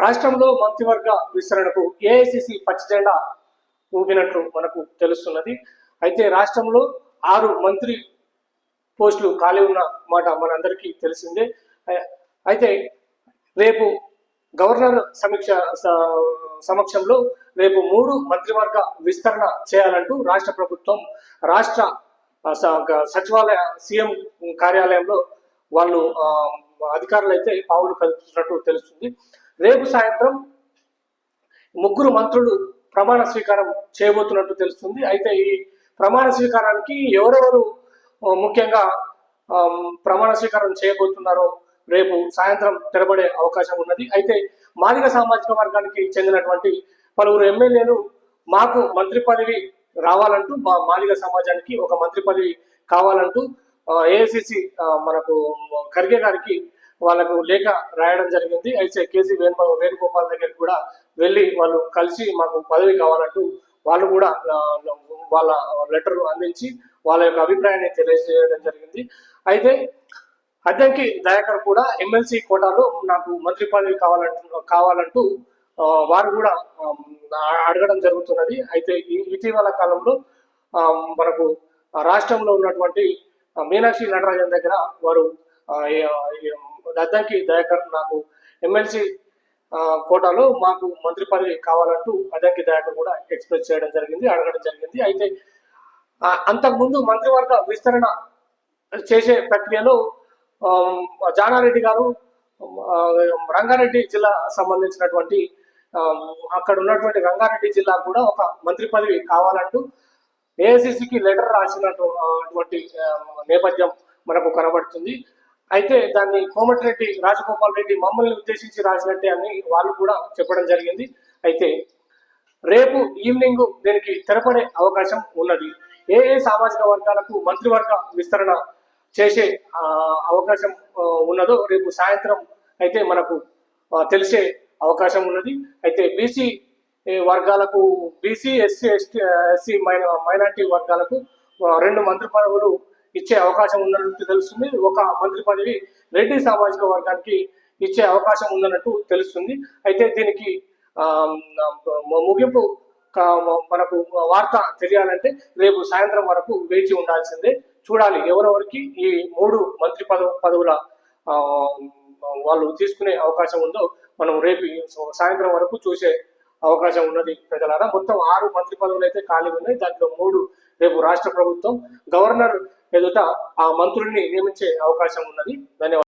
రాష్ట్రంలో మంత్రివర్గ విస్తరణకు ఏఐసిసి పచ్చజెండా ఊపినట్లు మనకు తెలుస్తున్నది. అయితే రాష్ట్రంలో 6 మంత్రి పోస్టులు ఖాళీ ఉన్న మాట మనందరికీ తెలిసిందే. అయితే రేపు గవర్నర్ సమక్షంలో రేపు 3 మంత్రివర్గ విస్తరణ చేయాలంటూ రాష్ట్ర ప్రభుత్వం రాష్ట్ర సచివాలయ సీఎం కార్యాలయంలో వాళ్ళు అధికారులు అయితే పావులు కలుపుతున్నట్టు తెలుస్తుంది. రేపు సాయంత్రం 3 మంత్రులు ప్రమాణ స్వీకారం చేయబోతున్నట్టు తెలుస్తుంది. అయితే ఈ ప్రమాణ స్వీకారానికి ఎవరెవరు ముఖ్యంగా ప్రమాణ స్వీకారం చేయబోతున్నారో రేపు సాయంత్రం తెరబడే అవకాశం ఉన్నది. అయితే మాదిగ సామాజిక వర్గానికి చెందినటువంటి పలువురు ఎమ్మెల్యేలు మాకు మంత్రి పదవి రావాలంటూ, మా మాదిగ సమాజానికి ఒక మంత్రి పదవి కావాలంటూ ఏఐసిసి మనకు ఖర్గే గారికి వాళ్ళకు లేఖ రాయడం జరిగింది. అయితే కేసీ వేణుగోపాల్ దగ్గరికి కూడా వెళ్ళి వాళ్ళు కలిసి మాకు పదవి కావాలంటూ వాళ్ళు కూడా వాళ్ళ లెటర్ అందించి వాళ్ళ యొక్క అభిప్రాయాన్ని తెలియజేయడం జరిగింది. అయితే అద్దంకి దయాకర్ కూడా ఎమ్మెల్సీ కోటాలో నాకు మంత్రి పదవి కావాలంటూ వారు కూడా అడగడం జరుగుతున్నది. అయితే ఇటీవల కాలంలో మనకు రాష్ట్రంలో ఉన్నటువంటి మీనాక్షి నటరాజన్ దగ్గర వారు అద్దంకి దయాకర్ నాకు ఎమ్మెల్సీ కోటాలో మాకు మంత్రి పదవి కావాలంటూ అద్దంకి దయాకర్ కూడా ఎక్స్ప్రెస్ చేయడం జరిగింది, అడగడం జరిగింది. అయితే అంతకుముందు మంత్రివర్గ విస్తరణ చేసే ప్రక్రియలో జానారెడ్డి గారు రంగారెడ్డి జిల్లా సంబంధించినటువంటి అక్కడ ఉన్నటువంటి రంగారెడ్డి జిల్లా కూడా ఒక మంత్రి పదవి కావాలంటూ ఏఐసిసికి లెటర్ రాసినటువంటి నేపథ్యం మనకు కనబడుతుంది. అయితే దాన్ని కోమటిరెడ్డి రాజగోపాల్ రెడ్డి మమ్మల్ని ఉద్దేశించి రాసినట్టే అని వాళ్ళు కూడా చెప్పడం జరిగింది. అయితే రేపు ఈవినింగ్ దీనికి తెరపడే అవకాశం ఉన్నది. ఏ సామాజిక వర్గాలకు మంత్రివర్గ విస్తరణ చేసే అవకాశం ఉన్నదో రేపు సాయంత్రం అయితే మనకు తెలిసే అవకాశం ఉన్నది. అయితే బీసీ వర్గాలకు, బీసీ ఎస్సీ మైనార్టీ వర్గాలకు 2 మంత్రి పదవులు ఇచ్చే అవకాశం ఉన్నట్టు తెలుస్తుంది. ఒక మంత్రి పదవి రెడ్డి సామాజిక వర్గానికి ఇచ్చే అవకాశం ఉందన్నట్టు తెలుస్తుంది. అయితే దీనికి ముగింపు మనకు వార్త తెలియాలంటే రేపు సాయంత్రం వరకు వేచి ఉండాల్సిందే. చూడాలి ఎవరెవరికి ఈ 3 మంత్రి పదవుల వాళ్ళు తీసుకునే అవకాశం ఉందో మనం రేపు సాయంత్రం వరకు చూసే అవకాశం ఉన్నది. ప్రజలారా, మొత్తం 6 మంత్రి పదవులు అయితే ఖాళీ ఉన్నాయి. దాంట్లో 3 రేపు రాష్ట్ర ప్రభుత్వం గవర్నర్ ఎదుట ఆ మంత్రుల్ని నియమించే అవకాశం ఉన్నది. ధన్యవాదాలు.